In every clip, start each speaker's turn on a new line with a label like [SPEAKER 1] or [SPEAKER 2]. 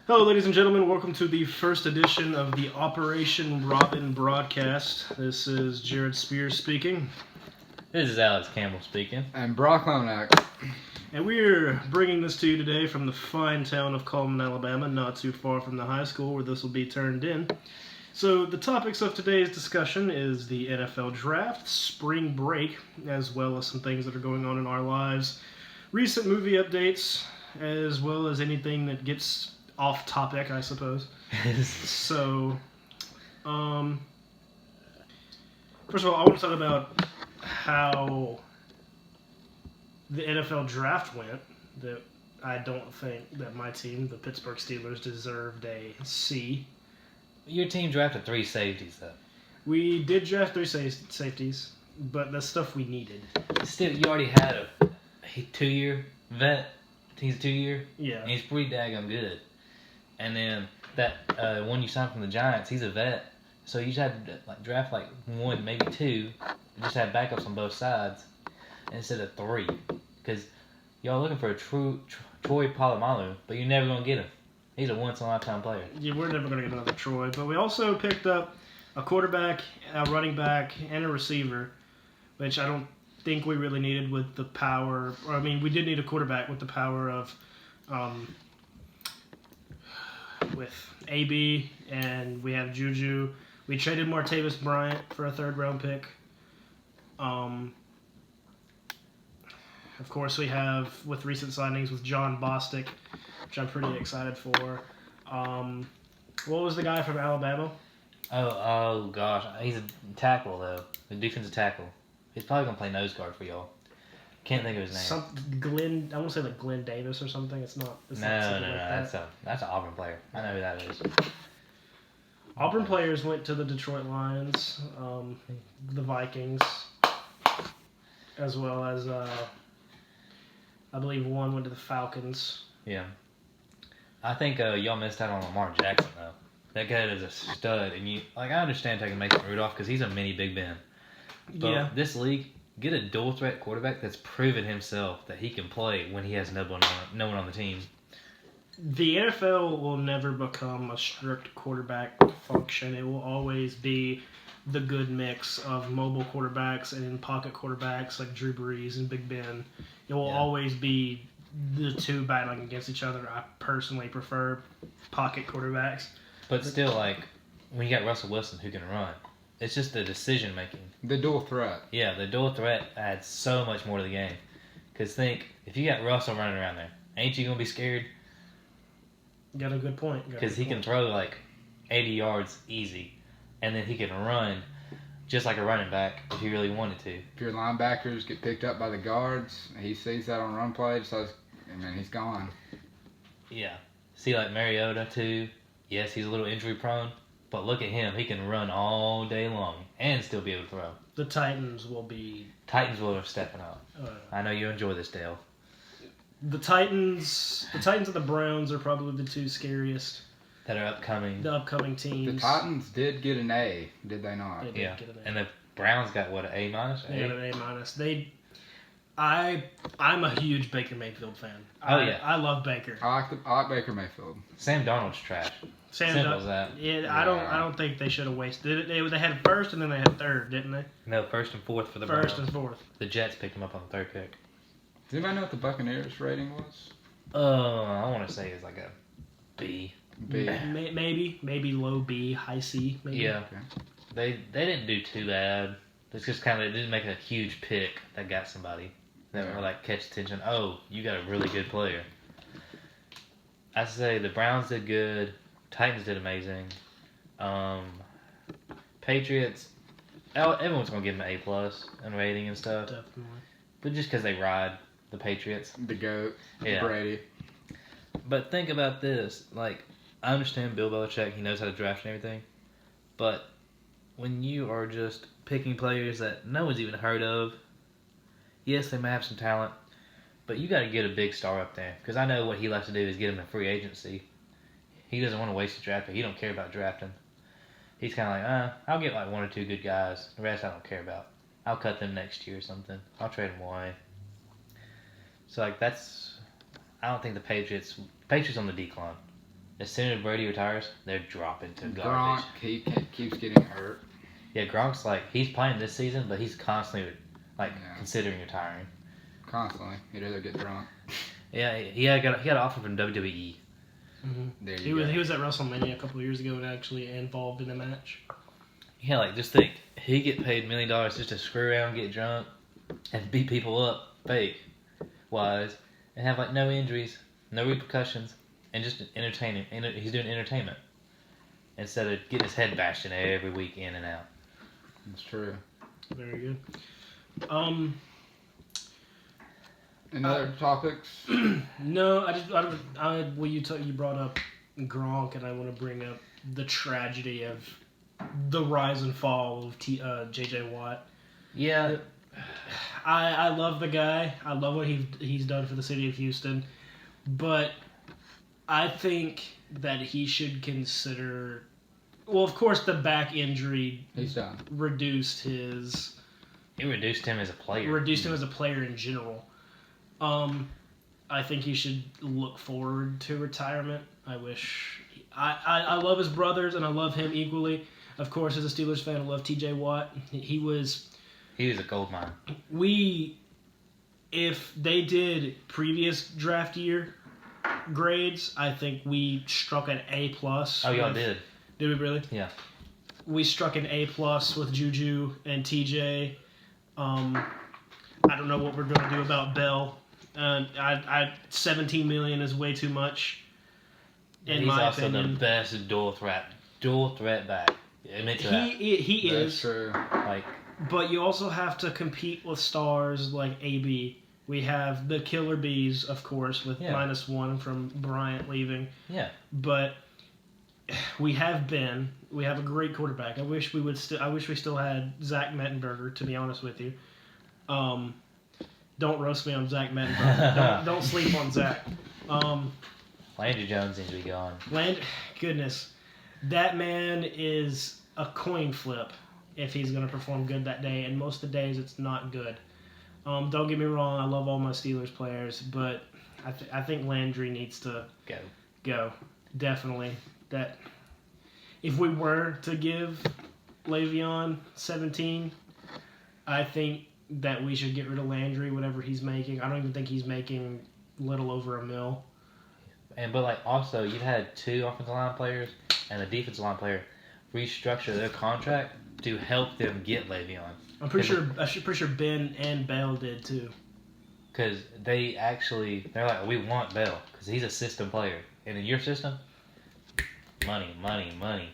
[SPEAKER 1] Hello, ladies and gentlemen. Welcome to the first edition of the Operation Robin broadcast. This is Jared Spears speaking.
[SPEAKER 2] This is Alex Campbell speaking.
[SPEAKER 3] And Brock Lonak.
[SPEAKER 1] And we're bringing this to you today from the fine town of Coleman, Alabama, not too far from the high school where this will be turned in. So the topics of today's discussion is the NFL Draft, spring break, as well as some things that are going on in our lives, recent movie updates, as well as anything that gets off topic, I suppose. So, first of all, I want to talk about how the NFL draft went. That I don't think that my team, the Pittsburgh Steelers, deserved a C.
[SPEAKER 2] Your team drafted 3 safeties, though.
[SPEAKER 1] We did draft 3 safeties, but that's stuff we needed.
[SPEAKER 2] Still, you already had a 2-year vet. He's 2-year.
[SPEAKER 1] Yeah.
[SPEAKER 2] And he's pretty daggone good. And then that one you signed from the Giants, he's a vet. So you just had to draft 1, maybe 2, and just have backups on both sides instead of 3. Because y'all looking for a true Troy Polamalu, but you're never going to get him. He's a once-in-a-lifetime player.
[SPEAKER 1] Yeah, we're never going to get another Troy. But we also picked up a quarterback, a running back, and a receiver, which I don't think we really needed with the power. I mean, we did need a quarterback with the power of... with AB, and we have Juju. We traded Martavis Bryant for a 3rd-round pick. Of course, we have, with recent signings, with John Bostic, which I'm pretty excited for. What was the guy from Alabama?
[SPEAKER 2] Oh gosh. He's a tackle, though. A defensive tackle. He's probably going to play nose guard for y'all. Can't think of his name.
[SPEAKER 1] Glenn, I want to say Glenn Davis or something. It's not.
[SPEAKER 2] No. That's an Auburn player. I know who that is.
[SPEAKER 1] Auburn players went to the Detroit Lions, the Vikings, as well as I believe one went to the Falcons.
[SPEAKER 2] Yeah. I think y'all missed out on Lamar Jackson, though. That guy is a stud, and I understand taking Mason Rudolph because he's a mini Big Ben. But
[SPEAKER 1] Yeah.
[SPEAKER 2] this league, get a dual threat quarterback that's proven himself that he can play when he has no one on the team.
[SPEAKER 1] The NFL will never become a strict quarterback function. It will always be the good mix of mobile quarterbacks and in-pocket quarterbacks like Drew Brees and Big Ben. It will always be the two battling against each other. I personally prefer pocket quarterbacks.
[SPEAKER 2] But still, when you got Russell Wilson who can run, it's just the decision making.
[SPEAKER 3] The dual threat.
[SPEAKER 2] Yeah, the dual threat adds so much more to the game. Because think, if you got Russell running around there, ain't you going to be scared?
[SPEAKER 1] Got a good point.
[SPEAKER 2] Because he can throw 80 yards easy. And then he can run just like a running back if he really wanted to.
[SPEAKER 3] If your linebackers get picked up by the guards, he sees that on run play, and then he's gone.
[SPEAKER 2] Yeah. See, Mariota, too. Yes, he's a little injury prone. But look at him. He can run all day long and still be able to throw.
[SPEAKER 1] The Titans will be...
[SPEAKER 2] Titans will have stepping up. I know you enjoy this, Dale.
[SPEAKER 1] The Titans and the Browns are probably the two scariest.
[SPEAKER 2] That are upcoming.
[SPEAKER 1] The upcoming teams.
[SPEAKER 3] The Titans did get an A, did they not?
[SPEAKER 1] They did get an A.
[SPEAKER 2] And the Browns got, what, an A minus?
[SPEAKER 1] They got an A-. I'm a huge Baker Mayfield fan.
[SPEAKER 2] Yeah.
[SPEAKER 1] I love Baker.
[SPEAKER 3] I like Baker Mayfield.
[SPEAKER 2] Sam Darnold's trash. Simple as that.
[SPEAKER 1] Yeah, I don't think they should have wasted it. They had 1st and then they had 3rd, didn't they?
[SPEAKER 2] No, 1st and 4th for the Browns.
[SPEAKER 1] 1st and 4th.
[SPEAKER 2] The Jets picked him up on the 3rd pick.
[SPEAKER 3] Does anybody know what the Buccaneers rating was?
[SPEAKER 2] I want to say it's a B.
[SPEAKER 3] B.
[SPEAKER 1] Maybe low B, high C. Maybe.
[SPEAKER 2] Yeah. Okay. They didn't do too bad. It's just they didn't make a huge pick that got somebody that will catch attention. Oh, you got a really good player. I say the Browns did good. Titans did amazing. Patriots, everyone's gonna give them an A+ in rating and stuff.
[SPEAKER 1] Definitely.
[SPEAKER 2] But just because they ride the Patriots.
[SPEAKER 3] The GOAT.
[SPEAKER 2] Yeah.
[SPEAKER 3] Brady.
[SPEAKER 2] But think about this. I understand Bill Belichick, he knows how to draft and everything. But when you are just picking players that no one's even heard of, yes, they may have some talent, but you got to get a big star up there. Because I know what he likes to do is get him in free agency. He doesn't want to waste a draft pick. He don't care about drafting. He's kind of I'll get 1 or 2 good guys. The rest I don't care about. I'll cut them next year or something. I'll trade them away. So that's I don't think the Patriots on the decline. as soon as Brady retires, they're dropping to
[SPEAKER 3] Gronk,
[SPEAKER 2] garbage.
[SPEAKER 3] he keeps getting hurt.
[SPEAKER 2] Yeah, Gronk's like he's playing this season, but he's constantly
[SPEAKER 3] Yeah.
[SPEAKER 2] considering retiring.
[SPEAKER 3] Constantly. He'd rather get drunk.
[SPEAKER 2] Yeah, he got an offer from WWE.
[SPEAKER 3] There
[SPEAKER 1] He
[SPEAKER 3] you
[SPEAKER 1] was
[SPEAKER 3] go.
[SPEAKER 1] he was at WrestleMania a couple of years ago and actually involved in a match.
[SPEAKER 2] Yeah, like just think he get paid $1 million just to screw around, get drunk, and beat people up fake wise, and have like no injuries, no repercussions, and just entertaining. He's doing entertainment instead of getting his head bashed in every week in and out.
[SPEAKER 3] That's true.
[SPEAKER 1] Very good.
[SPEAKER 3] Any other topics?
[SPEAKER 1] No, you brought up Gronk, and I want to bring up the tragedy of the rise and fall of J.J. Watt.
[SPEAKER 2] Yeah,
[SPEAKER 1] I love the guy. I love what he's done for the city of Houston, but I think that he should consider. Well, of course, the back injury
[SPEAKER 3] He's done.
[SPEAKER 1] reduced him
[SPEAKER 2] as a player.
[SPEAKER 1] Reduced him as a player in general. I think he should look forward to retirement. I wish. I love his brothers and I love him equally. Of course, as a Steelers fan, I love T.J. Watt. He was
[SPEAKER 2] a gold mine.
[SPEAKER 1] If they did previous draft year grades, I think we struck an A+.
[SPEAKER 2] Oh, y'all did.
[SPEAKER 1] Did we really?
[SPEAKER 2] Yeah.
[SPEAKER 1] We struck an A+ with Juju and TJ. I don't know what we're going to do about Bell. 17 million is way too much. In
[SPEAKER 2] He's
[SPEAKER 1] my
[SPEAKER 2] also
[SPEAKER 1] opinion,
[SPEAKER 2] the best dual threat back. Admit to that.
[SPEAKER 1] he
[SPEAKER 3] That's
[SPEAKER 1] is.
[SPEAKER 3] true.
[SPEAKER 2] Like,
[SPEAKER 1] But you also have to compete with stars like AB. We have the Killer Bees, of course, with -1 from Bryant leaving.
[SPEAKER 2] yeah.
[SPEAKER 1] But we have Ben. We have a great quarterback. I wish we still had Zach Mettenberger. To be honest with you, don't roast me on Zach Mettenberger. don't sleep on Zach.
[SPEAKER 2] Landry Jones needs to be gone.
[SPEAKER 1] Goodness, that man is a coin flip if he's going to perform good that day, and most of the days it's not good. Don't get me wrong, I love all my Steelers players, but I think Landry needs to go. Definitely. That if we were to give Le'Veon 17, I think that we should get rid of Landry, whatever he's making. I don't even think he's making little over $1 million.
[SPEAKER 2] But like also, you've had 2 offensive line players and a defensive line player restructure their contract to help them get Le'Veon.
[SPEAKER 1] I'm pretty sure Ben and Bell did too.
[SPEAKER 2] Because they're like, we want Bell because he's a system player, and in your system, money.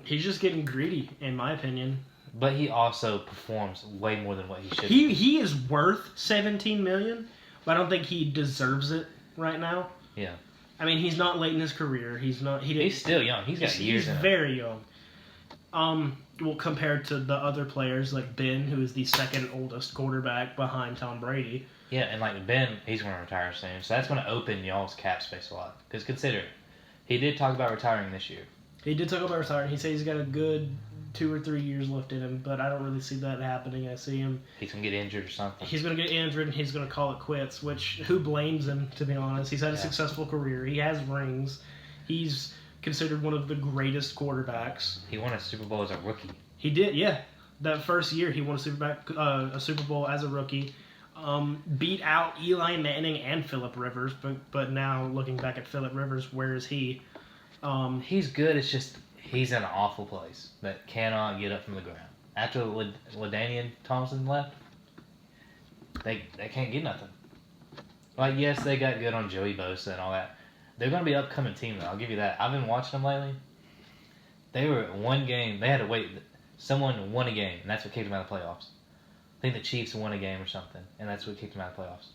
[SPEAKER 1] He's just getting greedy, in my opinion.
[SPEAKER 2] But he also performs way more than what he should.
[SPEAKER 1] He is worth $17 million, but I don't think he deserves it right now.
[SPEAKER 2] Yeah.
[SPEAKER 1] I mean, he's not late in his career. He's
[SPEAKER 2] still young. He's got years in him.
[SPEAKER 1] He's very young. Well, compared to the other players like Ben, who is the second oldest quarterback behind Tom Brady.
[SPEAKER 2] Yeah, and like Ben, he's going to retire soon, so that's going to open y'all's cap space a lot. Because consider, he did talk about retiring this year.
[SPEAKER 1] He did talk about retiring. He said he's got a good 2 or 3 years left in him, but I don't really see that happening. I see him.
[SPEAKER 2] He's going to get injured or something.
[SPEAKER 1] He's going to get injured and he's going to call it quits, which, who blames him, to be honest? He's had a successful career. He has rings. He's considered one of the greatest quarterbacks.
[SPEAKER 2] He won a Super Bowl as a rookie.
[SPEAKER 1] He did, yeah. That first year, he won a Super Bowl as a rookie. Beat out Eli Manning and Phillip Rivers, but now looking back at Phillip Rivers, where is he?
[SPEAKER 2] He's good. It's just he's in an awful place that cannot get up from the ground. After LaDainian Thompson left, they can't get nothing. Like, yes, they got good on Joey Bosa and all that. They're going to be an upcoming team, though. I'll give you that. I've been watching them lately. They were at one game. They had to wait. Someone won a game, and that's what kicked them out of the playoffs. I think the Chiefs won a game or something, and that's what kicked them out of the playoffs.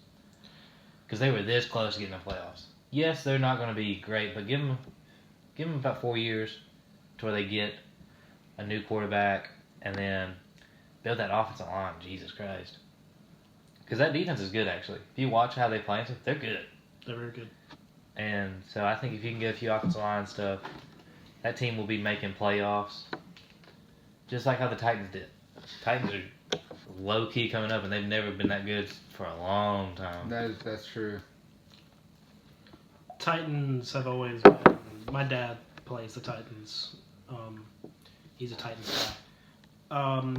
[SPEAKER 2] Because they were this close to getting the playoffs. Yes, they're not going to be great, but give them about 4 years to where they get a new quarterback and then build that offensive line. Jesus Christ. Because that defense is good, actually. If you watch how they play and stuff, they're good.
[SPEAKER 1] They're very good.
[SPEAKER 2] And so I think if you can get a few offensive line stuff, that team will be making playoffs. Just like how the Titans did. Titans are low-key coming up, and they've never been that good for a long time.
[SPEAKER 3] That's true.
[SPEAKER 1] Titans have always been My dad plays the Titans. He's a Titans guy.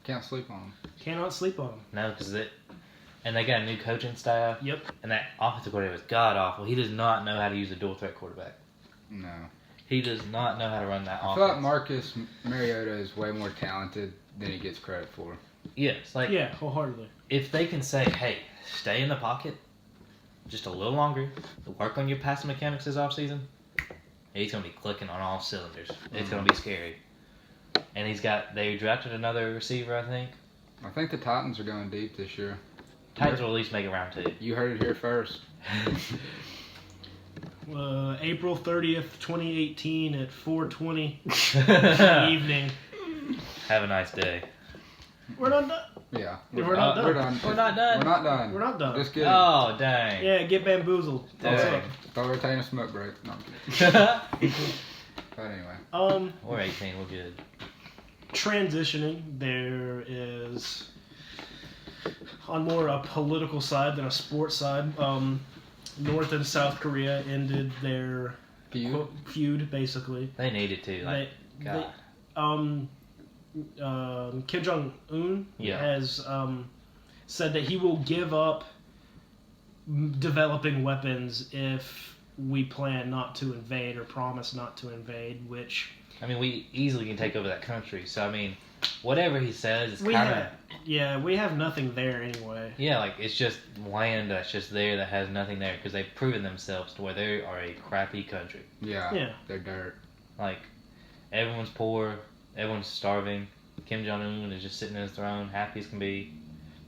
[SPEAKER 3] Can't sleep on him.
[SPEAKER 1] Cannot sleep on him.
[SPEAKER 2] No, and they got a new coaching staff.
[SPEAKER 1] Yep.
[SPEAKER 2] And that offensive coordinator was god awful. He does not know how to use a dual threat quarterback.
[SPEAKER 3] No.
[SPEAKER 2] He does not know how to run that
[SPEAKER 3] I
[SPEAKER 2] offense.
[SPEAKER 3] feel like Marcus Mariota is way more talented than he gets credit for.
[SPEAKER 2] Yes, like
[SPEAKER 1] Yeah, wholeheartedly.
[SPEAKER 2] if they can say, "Hey, stay in the pocket just a little longer, work on your passing mechanics this offseason," he's gonna be clicking on all cylinders. It's gonna be scary. And they drafted another receiver, I think.
[SPEAKER 3] I think the Titans are going deep this year.
[SPEAKER 2] Titans will at least make it round 2.
[SPEAKER 3] You heard it here first.
[SPEAKER 1] April 30th, 2018 at 4:20 evening.
[SPEAKER 2] Have a nice day.
[SPEAKER 1] We're not done.
[SPEAKER 3] Yeah.
[SPEAKER 1] We're not done.
[SPEAKER 3] We're done.
[SPEAKER 2] We're not done.
[SPEAKER 3] We're not done.
[SPEAKER 1] We're not done.
[SPEAKER 3] Just kidding.
[SPEAKER 2] Oh, dang.
[SPEAKER 1] Yeah, get bamboozled. What's
[SPEAKER 2] Dang.
[SPEAKER 1] up?
[SPEAKER 3] Thought we were taking a smoke break. No, I'm kidding. But anyway.
[SPEAKER 2] We're 18. We're good.
[SPEAKER 1] Transitioning, there is on more a political side than a sports side. North and South Korea ended their feud basically.
[SPEAKER 2] They needed to. Like, God.
[SPEAKER 1] Kim Jong Un
[SPEAKER 2] Yeah.
[SPEAKER 1] has said that he will give up developing weapons if we plan not to invade or promise not to invade, which
[SPEAKER 2] I mean, we easily can take over that country. So, I mean, whatever he says, it's
[SPEAKER 1] we
[SPEAKER 2] kind
[SPEAKER 1] have.
[SPEAKER 2] of...
[SPEAKER 1] Yeah, we have nothing there anyway.
[SPEAKER 2] Yeah, like, it's just land that's just there that has nothing there because they've proven themselves to where they are a crappy country.
[SPEAKER 1] Yeah.
[SPEAKER 3] They're dirt.
[SPEAKER 2] Like, everyone's poor, everyone's starving. Kim Jong-un is just sitting in his throne, happy as can be,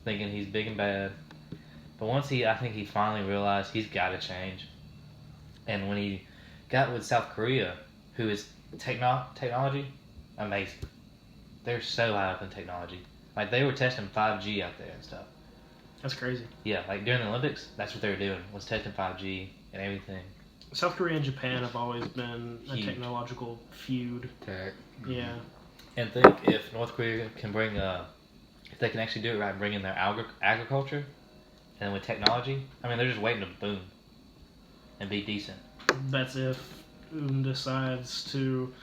[SPEAKER 2] thinking he's big and bad. But I think he finally realized he's got to change. And when he got with South Korea, who is technology, amazing. They're so high up in technology. Like, they were testing 5G out there and stuff.
[SPEAKER 1] That's crazy.
[SPEAKER 2] Yeah, like during the Olympics, that's what they were doing, was testing 5G and everything.
[SPEAKER 1] South Korea and Japan have always been a
[SPEAKER 2] Huge.
[SPEAKER 1] technological feud.
[SPEAKER 3] Tech.
[SPEAKER 1] Yeah.
[SPEAKER 2] And think if North Korea can if they can actually do it right, bring in their agriculture, and with technology, I mean, they're just waiting to boom and be decent.
[SPEAKER 1] That's if Un decides to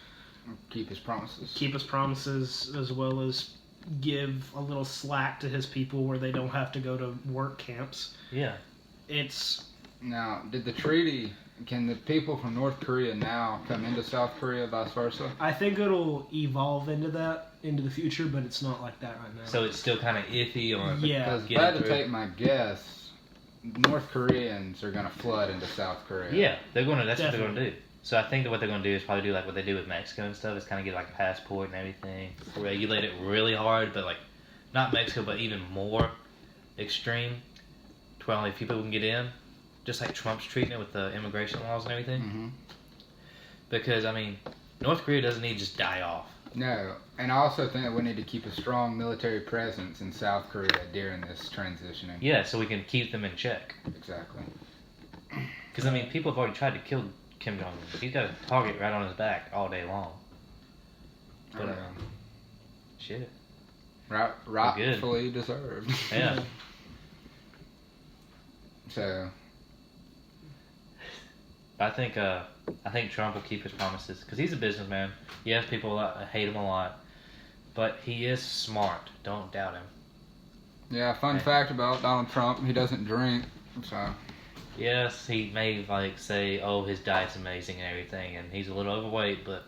[SPEAKER 3] Keep his promises.
[SPEAKER 1] keep his promises as well as give a little slack to his people where they don't have to go to work camps.
[SPEAKER 2] Yeah.
[SPEAKER 1] It's
[SPEAKER 3] Now, can the people from North Korea now come into South Korea, vice versa?
[SPEAKER 1] I think it'll evolve into the future, but it's not like that right now.
[SPEAKER 2] So it's still kind of iffy on
[SPEAKER 1] Yeah.
[SPEAKER 3] Because if
[SPEAKER 2] getting
[SPEAKER 3] I had to
[SPEAKER 2] through.
[SPEAKER 3] take my guess, North Koreans are going to flood into South Korea.
[SPEAKER 2] Yeah, that's what they're
[SPEAKER 1] Definitely.
[SPEAKER 2] going to do. So I think that what they're going to do is probably do like what they do with Mexico and stuff, is kind of get like a passport and everything, regulate it really hard, but like not Mexico, but even more extreme, to where only a few people can get in, just like Trump's treating it with the immigration laws and everything.
[SPEAKER 3] Mm-hmm.
[SPEAKER 2] Because I mean, North Korea doesn't need to just die off.
[SPEAKER 3] No, and I also think that we need to keep a strong military presence in South Korea during this transitioning.
[SPEAKER 2] Yeah, so we can keep them in check.
[SPEAKER 3] Exactly.
[SPEAKER 2] Because I mean, people have already tried to kill Kim Jong Un. He's got a target right on his back all day long. But shit.
[SPEAKER 3] Rightfully deserved.
[SPEAKER 2] Yeah.
[SPEAKER 3] So,
[SPEAKER 2] I think Trump will keep his promises because he's a businessman. Yes, people hate him a lot, but he is smart. Don't doubt him.
[SPEAKER 3] yeah, fun
[SPEAKER 2] Okay.
[SPEAKER 3] fact about Donald Trump, he doesn't drink, so...
[SPEAKER 2] Yes, he may like say, "Oh, his diet's amazing and everything," and he's a little overweight, but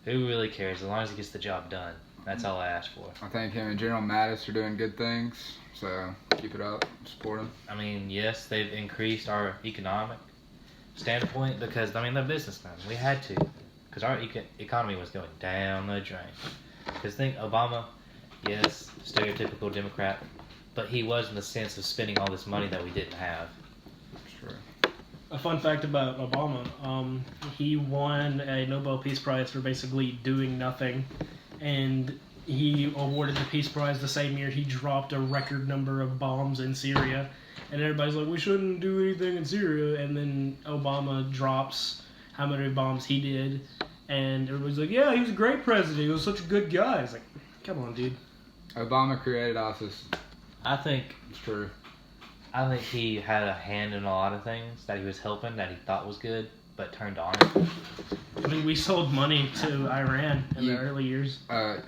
[SPEAKER 2] who really cares? As long as he gets the job done, that's all I ask for.
[SPEAKER 3] I think him and General Mattis are doing good things, so keep it up, support him.
[SPEAKER 2] I mean, yes, they've increased our economic standpoint because I mean they're businessmen. We had to, because our economy was going down the drain. Because think Obama, yes, stereotypical Democrat, but he was in the sense of spending all this money that we didn't have.
[SPEAKER 3] Sure.
[SPEAKER 1] a fun fact about Obama. He won a Nobel Peace Prize for basically doing nothing, and he awarded the Peace Prize the same year he dropped a record number of bombs in Syria. And everybody's like, we shouldn't do anything in Syria. And then Obama drops how many bombs he did. And everybody's like, yeah, he was a great president. He was such a good guy. It's like, come on, dude.
[SPEAKER 3] Obama created ISIS.
[SPEAKER 2] I think
[SPEAKER 3] It's true.
[SPEAKER 2] I think he had a hand in a lot of things that he was helping that he thought was good, but turned on him.
[SPEAKER 1] I mean, we sold money to Iran in the
[SPEAKER 3] You-
[SPEAKER 1] early years.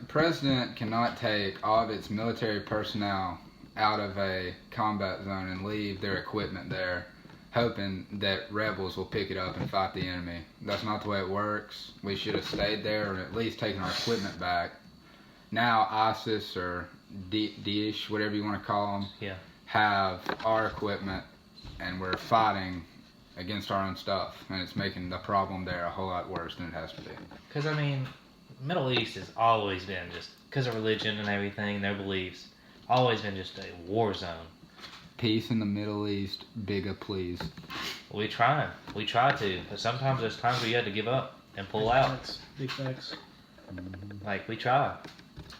[SPEAKER 3] President cannot take all of its military personnel out of a combat zone and leave their equipment there, hoping that rebels will pick it up and fight the enemy. That's not the way it works. We should have stayed there or at least taken our equipment back. Now ISIS or Daesh, whatever you want to call them,
[SPEAKER 2] Yeah.
[SPEAKER 3] have our equipment, and we're fighting against our own stuff, and it's making the problem there a whole lot worse than it has to be.
[SPEAKER 2] Because, I mean, Middle East has always been just, because of religion and everything, their beliefs, always been just a war zone.
[SPEAKER 3] Peace in the Middle East, bigger please.
[SPEAKER 2] We try to, but sometimes there's times where you have to give up and pull out.
[SPEAKER 1] That's big facts.
[SPEAKER 2] Like, we try.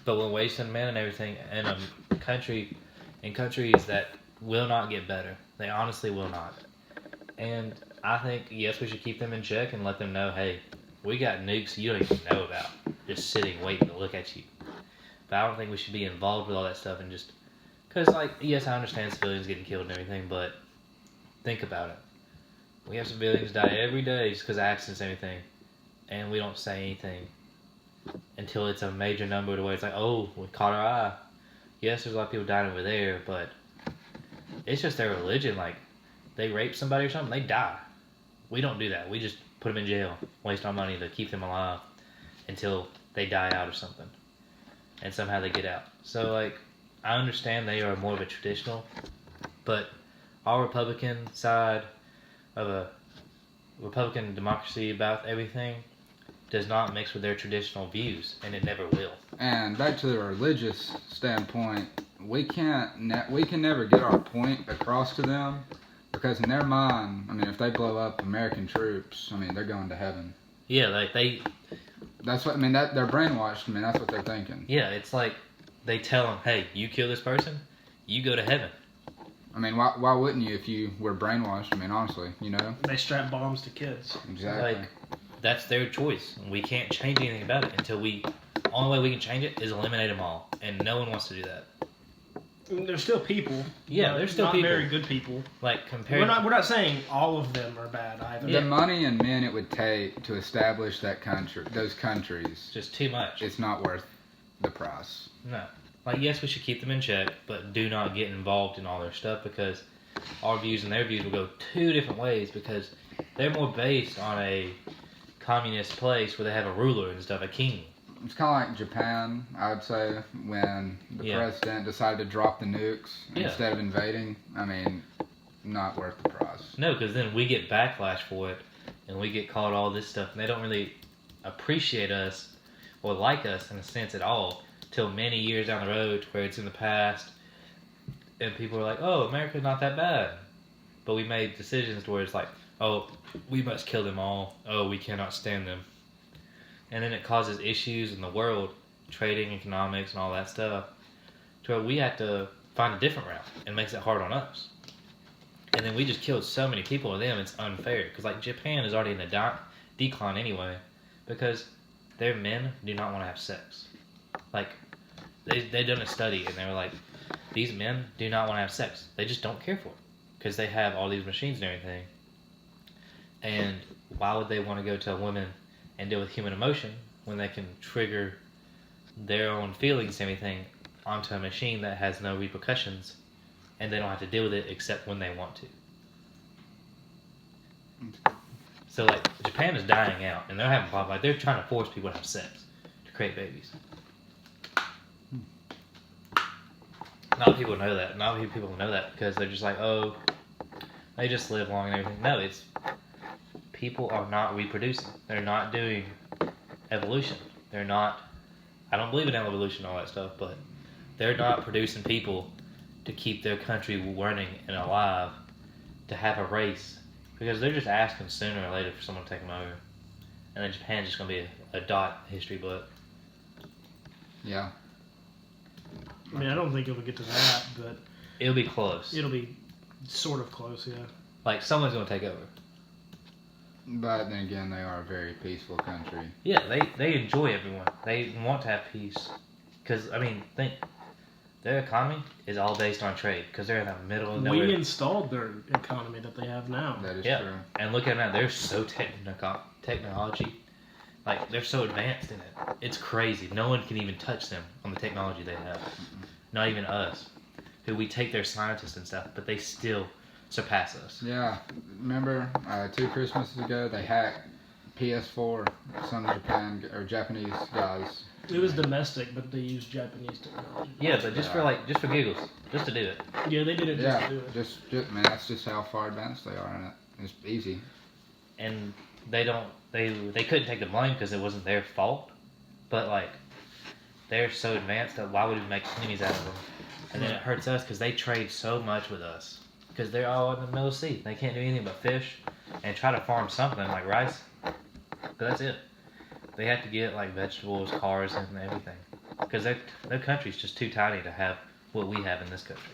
[SPEAKER 2] But we're wasting men and everything in a country, in countries that will not get better. They honestly will not. And I think, yes, we should keep them in check and let them know, hey, we got nukes you don't even know about, just sitting waiting to look at you. But I don't think we should be involved with all that stuff and just, because, like, yes, I understand civilians getting killed and everything, but think about it. We have civilians die every day just because of accidents and everything, and we don't say anything until it's a major number to where it's like, oh, we caught our eye. Yes, there's a lot of people dying over there, but it's just their religion. Like, they rape somebody or something, they die. We don't do that. We just put them in jail, waste our money to keep them alive until they die out or something. And somehow they get out. So, like, I understand they are more of a traditional, but our Republican side of a Republican democracy about everything does not mix with their traditional views, and it never will.
[SPEAKER 3] And back to the religious standpoint, we can never get our point across to them, because in their mind, I mean, if they blow up American troops, I mean, they're going to heaven.
[SPEAKER 2] Yeah, like
[SPEAKER 3] That's what I mean. That they're brainwashed. I mean, that's what they're thinking.
[SPEAKER 2] yeah, it's like they tell them, hey, you kill this person, you go to heaven.
[SPEAKER 3] I mean, why wouldn't you if you were brainwashed? I mean, honestly, you know.
[SPEAKER 1] They strap bombs to kids.
[SPEAKER 3] Exactly.
[SPEAKER 2] Like, that's their choice. We can't change anything about it until only way we can change it is eliminate them all, and no one wants to do that.
[SPEAKER 1] I mean, they're still people.
[SPEAKER 2] Yeah,
[SPEAKER 1] but
[SPEAKER 2] they're still
[SPEAKER 1] not
[SPEAKER 2] people.
[SPEAKER 1] very good people.
[SPEAKER 2] Like, compared
[SPEAKER 1] We're not saying all of them are bad either.
[SPEAKER 2] Yeah.
[SPEAKER 3] The money and men it would take to establish those countries,
[SPEAKER 2] it's just too much.
[SPEAKER 3] it's not worth the price.
[SPEAKER 2] No. Like, yes, we should keep them in check, but do not get involved in all their stuff, because our views and their views will go two different ways, because they're more based on a communist place where they have a ruler and stuff, a king.
[SPEAKER 3] It's kind of like Japan, I would say, when the
[SPEAKER 2] Yeah.
[SPEAKER 3] president decided to drop the nukes
[SPEAKER 2] Yeah.
[SPEAKER 3] instead of invading. I mean, not worth the price.
[SPEAKER 2] No, because then we get backlash for it, and we get called all this stuff, and they don't really appreciate us or like us in a sense at all till many years down the road, to where it's in the past, and people are like, "Oh, America's not that bad," but we made decisions to where it's like, "Oh, we must kill them all. Oh, we cannot stand them," and then it causes issues in the world, trading, economics, and all that stuff, to where we have to find a different route, and it makes it hard on us. And then we just killed so many people with them, it's unfair. Because, like, Japan is already in a decline anyway, because their men do not want to have sex. Like, they done a study, and they were like, these men do not want to have sex. They just don't care for it, because they have all these machines and everything. And why would they want to go to a woman and deal with human emotion when they can trigger their own feelings and everything onto a machine that has no repercussions, and they don't have to deal with it except when they want to? So, like, Japan is dying out, and they're having problems. Like, they're trying to force people to have sex to create babies. Not many people know that. Not many people know that, because they're just like, oh, they just live long and everything. No, it's people are not reproducing. They're not doing evolution. They're not. I don't believe in evolution and all that stuff, but they're not producing people to keep their country running and alive, to have a race, because they're just asking sooner or later for someone to take them over, and then Japan's just gonna be a dot history book.
[SPEAKER 3] Yeah.
[SPEAKER 1] I mean, I don't think it'll get to that, but
[SPEAKER 2] It'll be close.
[SPEAKER 1] it'll be sort of close, yeah.
[SPEAKER 2] Like, someone's gonna take over.
[SPEAKER 3] But then again, they are a very peaceful country.
[SPEAKER 2] Yeah, they enjoy everyone. They want to have peace. Because, I mean, think their economy is all based on trade because they're in the middle of
[SPEAKER 1] We
[SPEAKER 2] nowhere.
[SPEAKER 1] installed their economy that they have now.
[SPEAKER 3] That is
[SPEAKER 2] Yeah.
[SPEAKER 3] true.
[SPEAKER 2] And look at them now; they're so technology, like they're so advanced in it. It's crazy. No one can even touch them on the technology they have. Not even us, who we take their scientists and stuff, but they still surpass us.
[SPEAKER 3] Yeah, remember 2 Christmases ago they hacked PS4. Some Japan or Japanese guys.
[SPEAKER 1] It was domestic, but they used Japanese technology.
[SPEAKER 2] Yeah, but just for giggles, just to do it.
[SPEAKER 1] Yeah, they did it just
[SPEAKER 3] Yeah,
[SPEAKER 1] to do it.
[SPEAKER 3] just man, that's just how far advanced they are in it. It's easy.
[SPEAKER 2] And they couldn't take the blame because it wasn't their fault, but like they're so advanced that why would we make enemies out of them? And then it hurts us because they trade so much with us because they're all in the middle of the sea. They can't do anything but fish and try to farm something like rice, but that's it. They have to get like vegetables, cars, and everything because their country's just too tiny to have what we have in this country.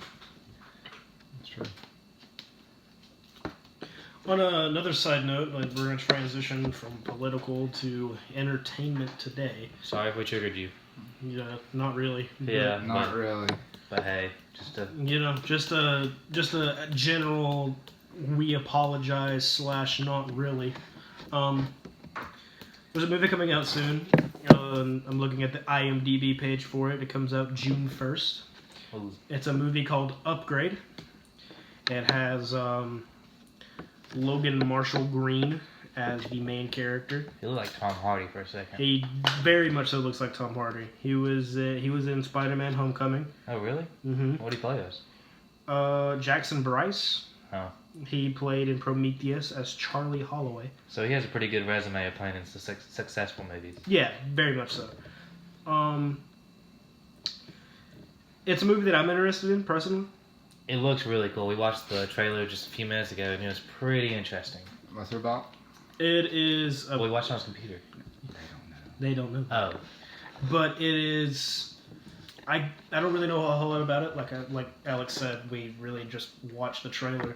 [SPEAKER 3] That's true.
[SPEAKER 1] On another side note, like we're going to transition from political to entertainment today.
[SPEAKER 2] Sorry if we triggered you.
[SPEAKER 1] Yeah, not really.
[SPEAKER 2] Yeah,
[SPEAKER 3] Not really.
[SPEAKER 2] but hey, just a
[SPEAKER 1] Just a general. We apologize / not really. There's a movie coming out soon. I'm looking at the IMDb page for it. It comes out June 1st.
[SPEAKER 2] Ooh.
[SPEAKER 1] It's a movie called Upgrade. It has Logan Marshall Green as the main character.
[SPEAKER 2] He looked like Tom Hardy for a second.
[SPEAKER 1] He very much so looks like Tom Hardy. He was in Spider-Man: Homecoming.
[SPEAKER 2] Oh really?
[SPEAKER 1] Mm-hmm.
[SPEAKER 2] What did he play as?
[SPEAKER 1] Jackson Bryce.
[SPEAKER 2] Oh.
[SPEAKER 1] He played in Prometheus as Charlie Holloway.
[SPEAKER 2] So he has a pretty good resume of playing in successful movies.
[SPEAKER 1] Yeah, very much so. It's a movie that I'm interested in personally.
[SPEAKER 2] It looks really cool. We watched the trailer just a few minutes ago, and it was pretty interesting.
[SPEAKER 3] What's it about?
[SPEAKER 1] It is.
[SPEAKER 2] Well, we watched it on his computer.
[SPEAKER 1] They don't know.
[SPEAKER 2] Oh.
[SPEAKER 1] But it is. I don't really know a whole lot about it. Like Alex said, we really just watched the trailer.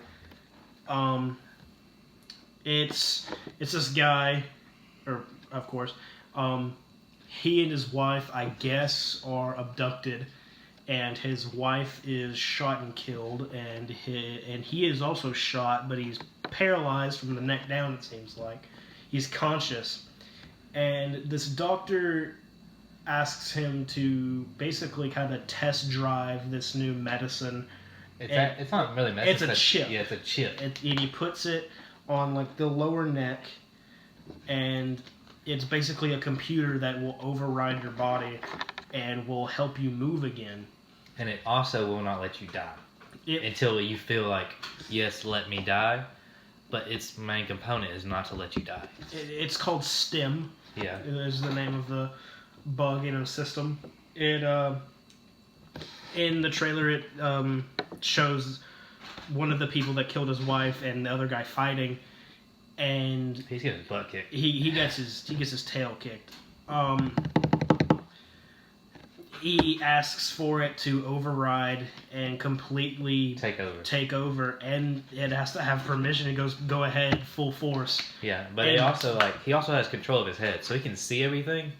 [SPEAKER 1] It's this guy, or of course, he and his wife, I guess, are abducted, and his wife is shot and killed, and he is also shot, but he's paralyzed from the neck down. It seems like he's conscious, and this doctor asks him to basically kind of test drive this new medicine.
[SPEAKER 2] It's not really medicine.
[SPEAKER 1] It's a chip.
[SPEAKER 2] Yeah, it's a chip.
[SPEAKER 1] And he puts it on like the lower neck, and it's basically a computer that will override your body and will help you move again.
[SPEAKER 2] And it also will not let you die until you feel like, yes, let me die. But its main component is not to let you die.
[SPEAKER 1] It's called STEM.
[SPEAKER 2] Yeah.
[SPEAKER 1] Is the name of the bug in a system. It in the trailer it shows one of the people that killed his wife and the other guy fighting, and
[SPEAKER 2] He's getting his butt kicked.
[SPEAKER 1] he gets his tail kicked. He asks for it to override and completely
[SPEAKER 2] Take over.
[SPEAKER 1] and it has to have permission. It goes, go ahead, full force.
[SPEAKER 2] Yeah, but
[SPEAKER 1] And-
[SPEAKER 2] he also has control of his head, so he can see everything.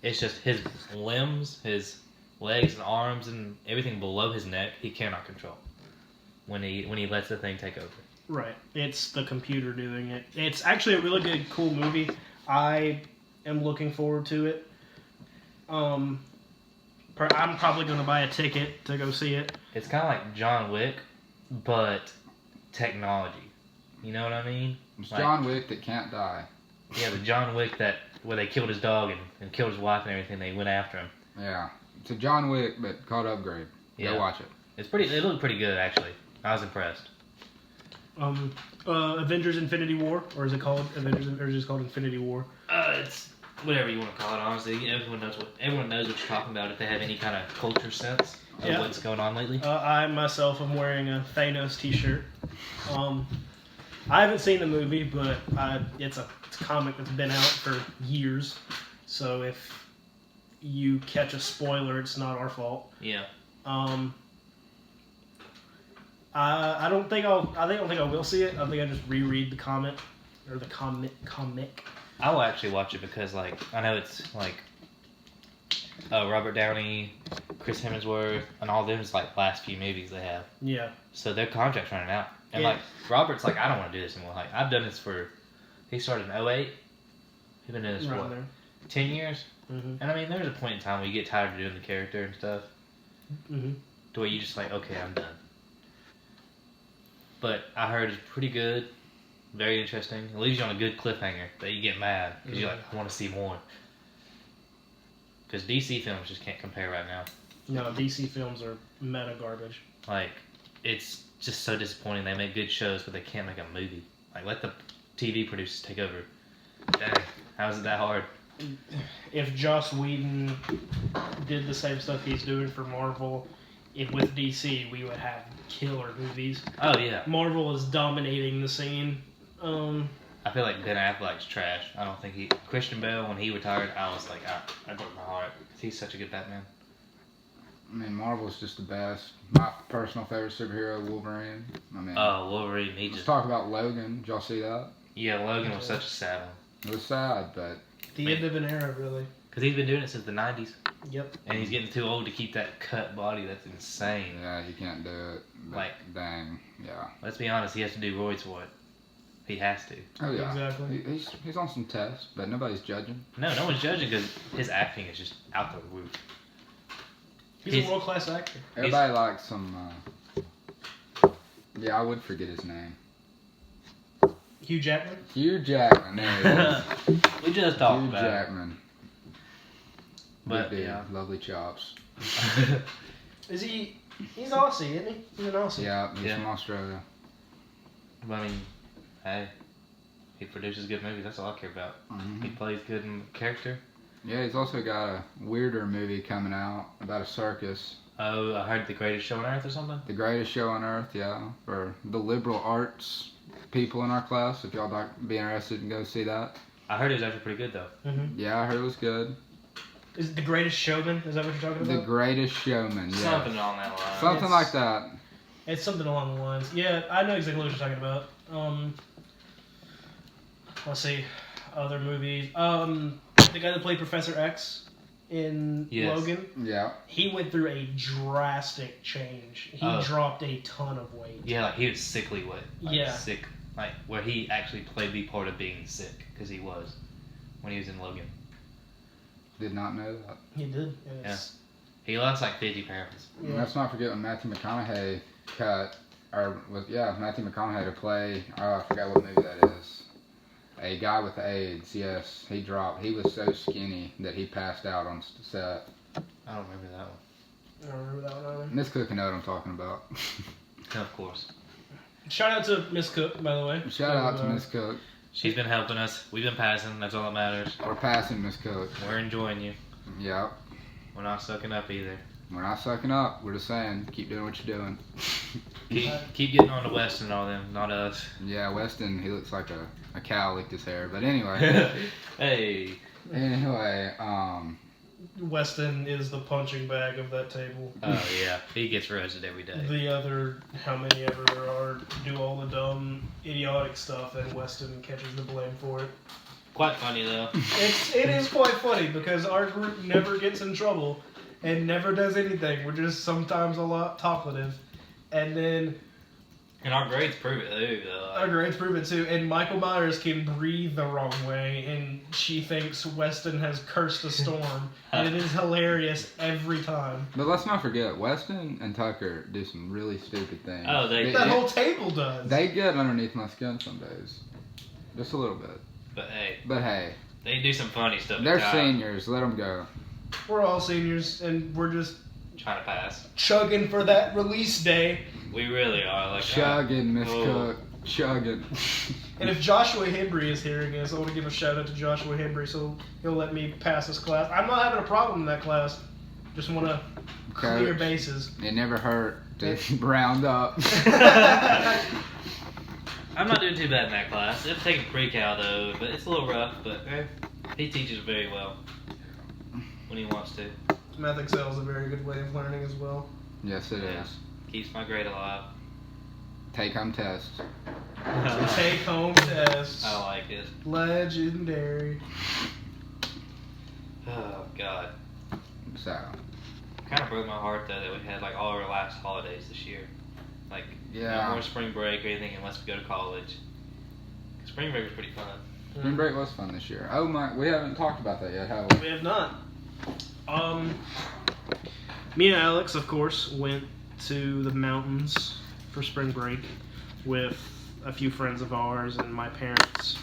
[SPEAKER 2] It's just his limbs, his legs and arms and everything below his neck he cannot control when he lets the thing take over.
[SPEAKER 1] Right. It's the computer doing it. It's actually a really good, cool movie. I am looking forward to it. I'm probably going to buy a ticket to go see it.
[SPEAKER 2] It's kind of like John Wick, but technology. You know what I mean?
[SPEAKER 3] It's
[SPEAKER 2] Like-
[SPEAKER 3] John Wick that can't die.
[SPEAKER 2] Yeah, the John Wick where they killed his dog and killed his wife and everything. They went after him.
[SPEAKER 3] Yeah. It's a John Wick, but called Upgrade.
[SPEAKER 2] Yeah.
[SPEAKER 3] Go watch it.
[SPEAKER 2] It looked pretty good actually. I was impressed.
[SPEAKER 1] Avengers Infinity War, or is it called Avengers, or is it just called Infinity War?
[SPEAKER 2] It's whatever you want to call it. Honestly, everyone knows what you're talking about if they have any kind of culture sense of
[SPEAKER 1] Yeah.
[SPEAKER 2] what's going on lately.
[SPEAKER 1] I myself am wearing a Thanos t-shirt. I haven't seen the movie, but it's a comic that's been out for years. So if you catch a spoiler, it's not our fault.
[SPEAKER 2] Yeah.
[SPEAKER 1] I don't think I will see it. I think I just reread the comic or the comic.
[SPEAKER 2] I will actually watch it because, like, I know it's like Robert Downey, Chris Hemsworth, and all them is like last few movies they have.
[SPEAKER 1] Yeah.
[SPEAKER 2] So their contract's running out. And
[SPEAKER 1] Yeah.
[SPEAKER 2] like Robert's like, I don't want to do this anymore. Like I've done this for. He started in 08. He's been doing this for
[SPEAKER 1] Right
[SPEAKER 2] what?
[SPEAKER 1] there.
[SPEAKER 2] 10 years.
[SPEAKER 1] Mm-hmm.
[SPEAKER 2] And I mean, there's a point in time where you get tired of doing the character and stuff,
[SPEAKER 1] Mm-hmm.
[SPEAKER 2] to where you just like, okay, I'm done. But I heard it's pretty good, very interesting. It leaves you on a good cliffhanger that you get mad because you're like, I want to see more. Because DC films just can't compare right now.
[SPEAKER 1] No, DC films are meta garbage.
[SPEAKER 2] Like, it's just so disappointing. They make good shows, but they can't make a movie. Like, let the TV producers take over. Dang, how is it that hard?
[SPEAKER 1] If Joss Whedon did the same stuff he's doing for Marvel, with DC, we would have killer movies.
[SPEAKER 2] Oh, yeah.
[SPEAKER 1] Marvel is dominating the scene.
[SPEAKER 2] I feel like Ben Affleck's trash. I don't think he... Christian Bale, when he retired, I was like, I broke my heart. He's such a good Batman.
[SPEAKER 3] I mean, Marvel's just the best. My personal favorite superhero, Wolverine. I mean,
[SPEAKER 2] Wolverine, he
[SPEAKER 3] let's
[SPEAKER 2] just...
[SPEAKER 3] talk about Logan. Did y'all see that?
[SPEAKER 2] Yeah, Logan was such a sad one.
[SPEAKER 3] It was sad, but
[SPEAKER 1] The end of an era, really.
[SPEAKER 2] Because he's been doing it since the 90s.
[SPEAKER 1] Yep.
[SPEAKER 2] And he's getting too old to keep that cut body. That's insane.
[SPEAKER 3] yeah, he can't do it. But
[SPEAKER 2] Like-
[SPEAKER 3] dang, yeah.
[SPEAKER 2] Let's be honest, he has to do roids for it. He has to.
[SPEAKER 3] Oh yeah,
[SPEAKER 1] Exactly.
[SPEAKER 3] He's on some tests, but nobody's judging.
[SPEAKER 2] No one's judging because his acting is just out the roof.
[SPEAKER 1] He's a world-class actor.
[SPEAKER 3] Everybody likes some. Yeah, I would forget his name.
[SPEAKER 1] Hugh Jackman?
[SPEAKER 3] Hugh Jackman. There he is.
[SPEAKER 2] We just talked
[SPEAKER 3] Hugh
[SPEAKER 2] about
[SPEAKER 3] Jackman.
[SPEAKER 2] But,
[SPEAKER 3] Good dude.
[SPEAKER 2] yeah.
[SPEAKER 3] Lovely chops.
[SPEAKER 2] it.
[SPEAKER 1] Is he... He's Aussie, isn't he? He's an Aussie.
[SPEAKER 3] Yeah, he's
[SPEAKER 2] Yeah.
[SPEAKER 3] from Australia.
[SPEAKER 2] But I mean, hey, he produces good movies. That's all I care about.
[SPEAKER 3] hmm
[SPEAKER 2] He plays good in character.
[SPEAKER 3] Yeah, he's also got a weirder movie coming out about a circus.
[SPEAKER 2] Oh, I heard The Greatest Show on Earth or something?
[SPEAKER 3] The greatest show on earth, yeah, for the liberal arts people in our class. If y'all be interested in go see that.
[SPEAKER 2] I heard it was actually pretty good, though.
[SPEAKER 1] Mm-hmm.
[SPEAKER 3] Yeah, I heard it was good.
[SPEAKER 1] Is it The Greatest Showman? Is that what you're talking
[SPEAKER 3] The
[SPEAKER 1] about?
[SPEAKER 3] Greatest Showman, yeah.
[SPEAKER 2] Something on that line.
[SPEAKER 3] Something
[SPEAKER 1] It's-
[SPEAKER 3] like that.
[SPEAKER 1] It's something along the lines. Yeah, I know exactly what you're talking about. Let's see. Other movies. The guy that played Professor X in
[SPEAKER 2] Yes.
[SPEAKER 1] Logan,
[SPEAKER 3] Yeah.
[SPEAKER 1] he went through a drastic change. He
[SPEAKER 2] Oh.
[SPEAKER 1] dropped a ton of weight.
[SPEAKER 2] Yeah, like he was sickly with. Like,
[SPEAKER 1] Yeah.
[SPEAKER 2] Sick. Like, where he actually played the part of being sick, because he was, when he was in Logan.
[SPEAKER 3] Did not know that.
[SPEAKER 1] He did. And it's,
[SPEAKER 2] He lost like 50 pounds.
[SPEAKER 3] And
[SPEAKER 1] yeah.
[SPEAKER 3] let's not forget when Matthew McConaughey Matthew McConaughey to play, I forgot what movie that is. A guy with AIDS, yes, he dropped. He was so skinny that he passed out on set.
[SPEAKER 2] I don't remember that one.
[SPEAKER 1] I don't remember that one either.
[SPEAKER 3] Miss Cook know what I'm talking about.
[SPEAKER 2] Of course.
[SPEAKER 1] Shout out to Miss Cook, by the way.
[SPEAKER 3] Shout out to
[SPEAKER 1] Uh,
[SPEAKER 3] Miss Cook.
[SPEAKER 2] She's been helping us. We've been passing. That's all that matters.
[SPEAKER 3] We're passing Miss Cook.
[SPEAKER 2] We're enjoying you.
[SPEAKER 3] Yep.
[SPEAKER 2] We're not sucking up either.
[SPEAKER 3] We're not sucking up. We're just saying, keep doing what you're doing.
[SPEAKER 2] Keep getting on to Weston and all them, not us.
[SPEAKER 3] Yeah, Weston, he looks like a cow licked his hair. But anyway.
[SPEAKER 2] Hey.
[SPEAKER 3] Anyway,
[SPEAKER 1] Weston is the punching bag of that table.
[SPEAKER 2] Oh yeah, he gets roasted every day.
[SPEAKER 1] The other, how many ever there are, do all the dumb, idiotic stuff, and Weston catches the blame for it.
[SPEAKER 2] Quite funny though.
[SPEAKER 1] It is quite funny because our group never gets in trouble and never does anything. We're just sometimes a lot talkative, and then
[SPEAKER 2] And our grades prove it too, though.
[SPEAKER 1] our grades prove it too. And Michael Myers can breathe the wrong way, and she thinks Weston has cursed a storm, and it is hilarious every time.
[SPEAKER 3] but let's not forget, Weston and Tucker do some really stupid things.
[SPEAKER 2] Oh, they-
[SPEAKER 1] That whole table does.
[SPEAKER 3] They get underneath my skin some days. Just a little bit.
[SPEAKER 2] But hey,
[SPEAKER 3] But hey,
[SPEAKER 2] they do some funny stuff.
[SPEAKER 3] they're
[SPEAKER 2] at times.
[SPEAKER 3] seniors. Let them go.
[SPEAKER 1] We're all seniors, and we're just
[SPEAKER 2] Trying to pass.
[SPEAKER 1] chugging for that release day.
[SPEAKER 2] We really are. Like
[SPEAKER 3] Chugging, Miss
[SPEAKER 2] oh.
[SPEAKER 3] Cook. Chugging.
[SPEAKER 1] And if Joshua Hembry is hearing us, I want to give a shout out to Joshua Hembry so he'll let me pass this class. I'm not having a problem in that class. Just want to clear
[SPEAKER 3] Coach,
[SPEAKER 1] bases.
[SPEAKER 3] it never hurt to round up.
[SPEAKER 2] I'm not doing too bad in that class. It's taking pre-cal though, but it's a little rough. But he teaches very well when he wants to.
[SPEAKER 1] Math Excel is a very good way of learning as well.
[SPEAKER 3] Yes, it is.
[SPEAKER 2] Yeah. Keeps my grade alive.
[SPEAKER 3] Take home test.
[SPEAKER 1] Take home test.
[SPEAKER 2] I like it.
[SPEAKER 1] Legendary.
[SPEAKER 2] Oh God.
[SPEAKER 3] So,
[SPEAKER 2] Kind of broke my heart though that we had like all our last holidays this year. Like no
[SPEAKER 3] yeah.
[SPEAKER 2] more spring break or anything unless we go to college. Spring break was pretty fun.
[SPEAKER 3] Spring break was fun this year. Oh my, we haven't talked about that yet, have we?
[SPEAKER 1] We have not. Me and Alex, of course, went to the mountains for spring break with a few friends of ours and my parents.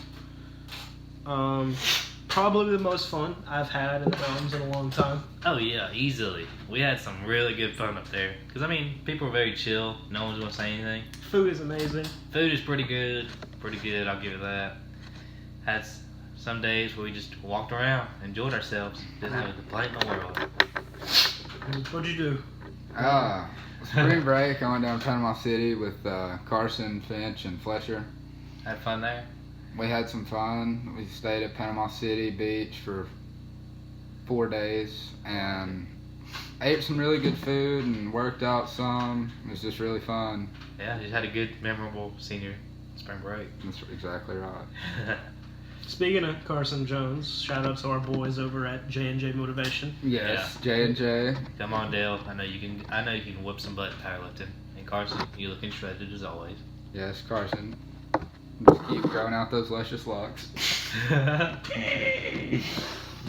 [SPEAKER 1] Probably the most fun I've had in the mountains in a long time.
[SPEAKER 2] Oh yeah, easily. We had some really good fun up there. Cause I mean, people were very chill. No one's gonna say anything.
[SPEAKER 1] Food is amazing.
[SPEAKER 2] Food is pretty good. Pretty good. I'll give it that. Had some days where we just walked around, enjoyed ourselves, didn't have a complaint in the world.
[SPEAKER 1] What'd you do?
[SPEAKER 3] Spring break, I went down to Panama City with Carson, Finch, and Fletcher.
[SPEAKER 2] Had fun there.
[SPEAKER 3] We had some fun. We stayed at Panama City Beach for 4 days and ate some really good food and worked out some. It was just really fun.
[SPEAKER 2] Yeah, just had a good, memorable senior spring break.
[SPEAKER 3] That's exactly right.
[SPEAKER 1] Speaking of Carson Jones, shout out to our boys over at J&J Motivation.
[SPEAKER 3] Yes, J&J.
[SPEAKER 2] Come on, Dale. I know you can whip some butt in powerlifting. And Carson, you looking shredded as always.
[SPEAKER 3] Yes, Carson. Just keep growing out those luscious locks.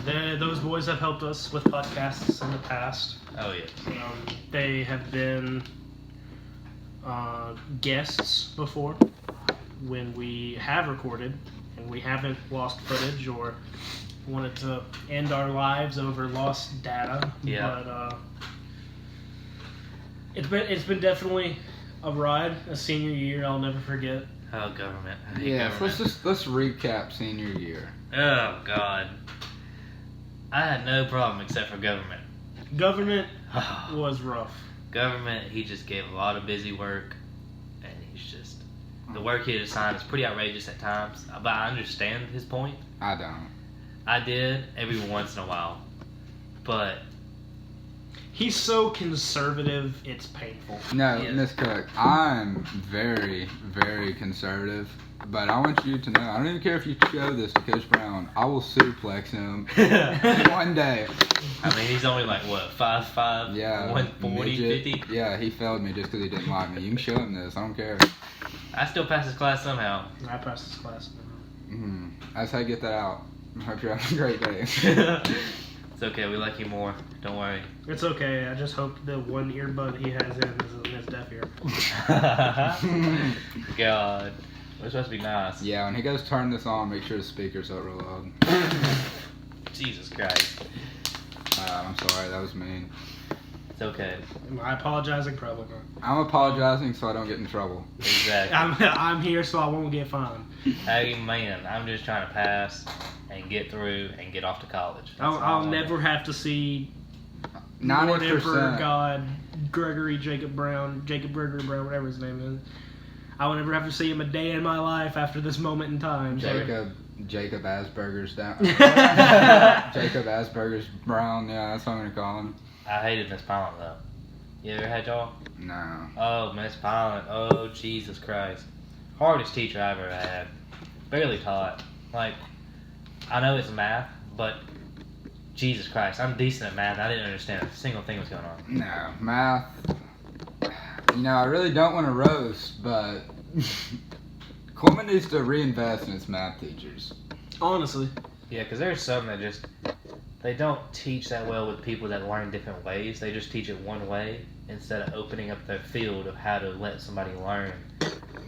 [SPEAKER 1] Those boys have helped us with podcasts in the past.
[SPEAKER 2] Oh yeah.
[SPEAKER 1] They have been guests before when we have recorded and we haven't lost footage or wanted to end our lives over lost data.
[SPEAKER 2] Yeah.
[SPEAKER 1] But it's been definitely a ride, a senior year I'll never forget.
[SPEAKER 2] Oh, government. I hate
[SPEAKER 3] Yeah,
[SPEAKER 2] government.
[SPEAKER 3] let's recap senior year.
[SPEAKER 2] Oh God. I had no problem except for government.
[SPEAKER 1] Government was rough.
[SPEAKER 2] Government, he just gave a lot of busy work, and he's just the work he had assigned is pretty outrageous at times. But I understand his point.
[SPEAKER 3] I don't.
[SPEAKER 2] I did every once in a while, but
[SPEAKER 1] He's so conservative, it's painful.
[SPEAKER 3] No,
[SPEAKER 2] Yes.
[SPEAKER 3] Miss Cook, I'm very, very conservative. But I want you to know, I don't even care if you show this to Coach Brown. I will suplex him one day.
[SPEAKER 2] I mean, he's only like, what, 5'5",
[SPEAKER 3] Yeah.
[SPEAKER 2] 140,
[SPEAKER 3] midget.
[SPEAKER 2] 50?
[SPEAKER 3] Yeah, he failed me just because he didn't like me. You can show him this. I don't care.
[SPEAKER 2] I still pass his class somehow.
[SPEAKER 1] I passed this class.
[SPEAKER 3] That's how you get that out. I hope you're having a great day.
[SPEAKER 2] It's okay, we like you more. Don't worry.
[SPEAKER 1] It's okay. I just hope the one earbud he has in is in his deaf ear.
[SPEAKER 2] God. We're supposed to be nice.
[SPEAKER 3] Yeah, when he goes turn this on, make sure the speaker's up real loud.
[SPEAKER 2] Jesus Christ.
[SPEAKER 3] I'm sorry, that was mean.
[SPEAKER 2] It's okay.
[SPEAKER 1] Am I apologizing? Probably not.
[SPEAKER 3] I'm apologizing so I don't get in trouble.
[SPEAKER 2] Exactly.
[SPEAKER 1] I'm here so I won't get fined.
[SPEAKER 2] Hey, man, I'm just trying to pass and get through and get off to college. That's all
[SPEAKER 1] I'll
[SPEAKER 2] I want.
[SPEAKER 1] never have to see Lord Emperor
[SPEAKER 3] 90%.
[SPEAKER 1] God, Jacob Gregory Brown, whatever his name is. I will never have to see him a day in my life after this moment in time. so-
[SPEAKER 3] Jacob Asperger's down. Jacob Asperger's Brown, yeah, that's what I'm gonna call him.
[SPEAKER 2] I hated Miss Pollen, though. You ever had y'all?
[SPEAKER 3] No.
[SPEAKER 2] Oh, Miss Pollen. Oh, Jesus Christ. Hardest teacher I ever had. Barely taught. Like, I know it's math, but Jesus Christ, I'm decent at math. I didn't understand a single thing was going on.
[SPEAKER 3] No. Math. You know, I really don't want to roast, but Coleman needs to reinvest in his math teachers.
[SPEAKER 1] Honestly.
[SPEAKER 2] Yeah, because there's some that just, they don't teach that well with people that learn different ways. They just teach it one way instead of opening up their field of how to let somebody learn.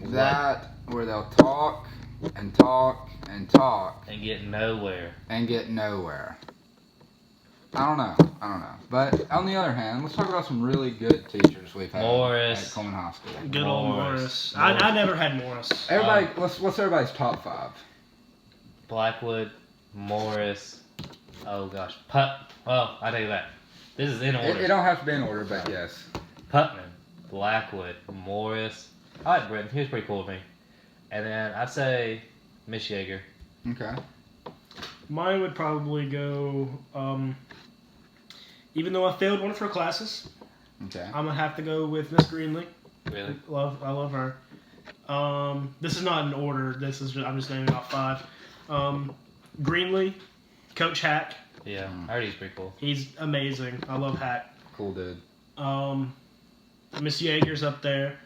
[SPEAKER 3] That, where they'll talk and talk and talk
[SPEAKER 2] And get nowhere.
[SPEAKER 3] and get nowhere. I don't know. But on the other hand, let's talk about some really good teachers we've had
[SPEAKER 2] Morris.
[SPEAKER 3] at Coleman High School.
[SPEAKER 1] Good old Morris. I never had Morris.
[SPEAKER 3] Everybody, what's everybody's top 5?
[SPEAKER 2] Blackwood, Morris, oh gosh, well, I tell you that. This is in order.
[SPEAKER 3] It don't have to be in order, but yes.
[SPEAKER 2] Putman, Blackwood, Morris. I like Britton. He was pretty cool with me. And then I'd say Miss Yeager.
[SPEAKER 3] Okay.
[SPEAKER 1] Mine would probably go, even though I failed one of her classes,
[SPEAKER 3] Okay.
[SPEAKER 1] I'm going to have to go with Miss Greenlee.
[SPEAKER 2] Really?
[SPEAKER 1] I love her. This is not in order. I'm just naming off 5. Greenlee, Coach Hack,
[SPEAKER 2] Yeah, I heard he's pretty cool.
[SPEAKER 1] He's amazing. I love Hack.
[SPEAKER 3] Cool dude.
[SPEAKER 1] Miss Yeager's up there.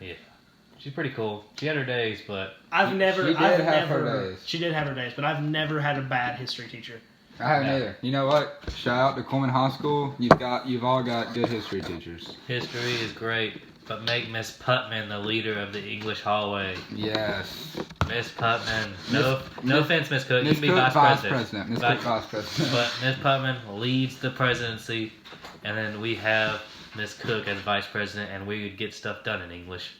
[SPEAKER 2] She's pretty cool. She had her days, but
[SPEAKER 1] I've never.
[SPEAKER 3] She did
[SPEAKER 1] I've
[SPEAKER 3] have
[SPEAKER 1] never.
[SPEAKER 3] her days.
[SPEAKER 1] She did have her days, but I've never had a bad history teacher.
[SPEAKER 3] I haven't
[SPEAKER 2] Yeah.
[SPEAKER 3] either. You know what? Shout out to Coleman High School. You've all got good history teachers.
[SPEAKER 2] history is great. But make Miss Putman the leader of the English hallway.
[SPEAKER 3] Yes.
[SPEAKER 2] Miss Putman. No offense, Miss Cook. You
[SPEAKER 3] Miss
[SPEAKER 2] can be
[SPEAKER 3] Cook,
[SPEAKER 2] vice president.
[SPEAKER 3] Miss
[SPEAKER 2] Vi-
[SPEAKER 3] Cook, vice president.
[SPEAKER 2] But Miss Putman leads the presidency, and then we have Miss Cook as vice president, and we would get stuff done in English.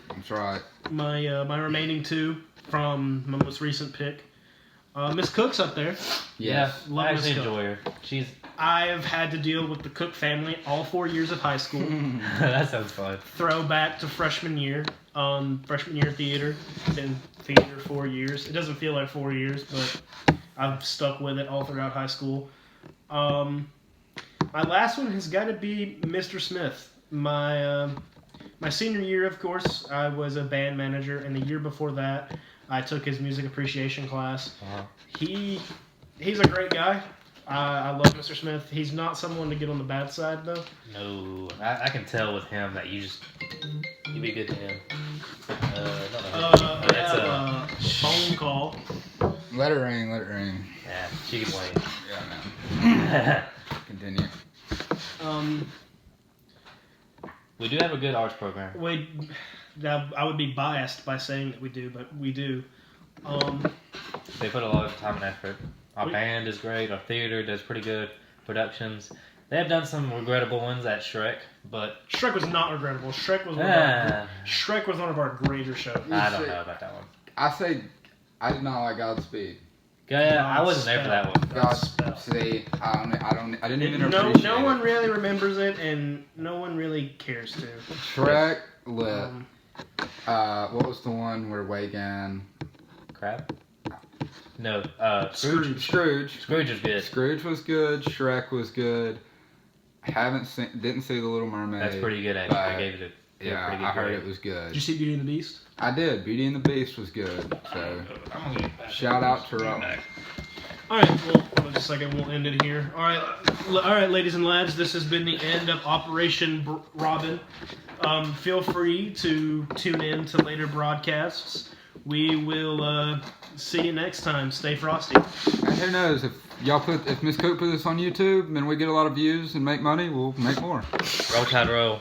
[SPEAKER 3] That's right.
[SPEAKER 1] My remaining two from my most recent pick. Miss Cook's up there.
[SPEAKER 3] Yes.
[SPEAKER 2] Yeah,
[SPEAKER 1] Love
[SPEAKER 2] I
[SPEAKER 1] Miss
[SPEAKER 2] actually
[SPEAKER 1] Cook.
[SPEAKER 2] enjoy her. She's
[SPEAKER 1] I have had to deal with the Cook family all 4 years of high school.
[SPEAKER 2] that sounds fun.
[SPEAKER 1] Throwback to freshman year. Freshman year theater. Been theater 4 years. It doesn't feel like 4 years, but I've stuck with it all throughout high school. My last one has got to be Mr. Smith. My senior year, of course, I was a band manager, and the year before that, I took his music appreciation class.
[SPEAKER 2] Uh-huh.
[SPEAKER 1] He's a great guy. I love Mr. Smith. He's not someone to get on the bad side, though.
[SPEAKER 2] No, I can tell with him that you be good to him.
[SPEAKER 1] I have a phone call.
[SPEAKER 3] Let it ring. Let it ring.
[SPEAKER 2] Yeah, she can wait.
[SPEAKER 3] Yeah, man. Continue.
[SPEAKER 2] We do have a good arts program.
[SPEAKER 1] Now, I would be biased by saying that we do, but we do.
[SPEAKER 2] They put a lot of time and effort. Our band is great. Our theater does pretty good productions. They have done some regrettable ones at Shrek, but
[SPEAKER 1] Shrek was not regrettable. Shrek was one of our greater shows.
[SPEAKER 2] I don't know about that one.
[SPEAKER 3] I say I did not like Godspeed.
[SPEAKER 2] Yeah, I wasn't there for that one.
[SPEAKER 3] Godspeed. I didn't even
[SPEAKER 1] No
[SPEAKER 3] appreciate
[SPEAKER 1] one
[SPEAKER 3] it.
[SPEAKER 1] really remembers it, and no one really cares to.
[SPEAKER 3] Shrek lit.
[SPEAKER 1] Um,
[SPEAKER 3] What was the one where Wagan?
[SPEAKER 2] Crab? No,
[SPEAKER 1] Scrooge.
[SPEAKER 3] Scrooge.
[SPEAKER 2] Scrooge is good.
[SPEAKER 3] Scrooge was good. Shrek was good. Didn't see The Little Mermaid.
[SPEAKER 2] That's pretty good, actually. I
[SPEAKER 3] but,
[SPEAKER 2] gave it a
[SPEAKER 3] Yeah,
[SPEAKER 2] pretty good
[SPEAKER 3] I heard
[SPEAKER 2] grade.
[SPEAKER 3] it was good.
[SPEAKER 1] Did you see Beauty and the Beast?
[SPEAKER 3] I did. Beauty and the Beast was good. So shout out to Rob.
[SPEAKER 1] All right, well, just a second, we'll end it here. All right, ladies and lads, this has been the end of Operation Robin. Feel free to tune in to later broadcasts. We will see you next time. Stay frosty.
[SPEAKER 3] And who knows, if Miss Cook put this on YouTube and we get a lot of views and make money, we'll make more.
[SPEAKER 2] Roll Tide Roll.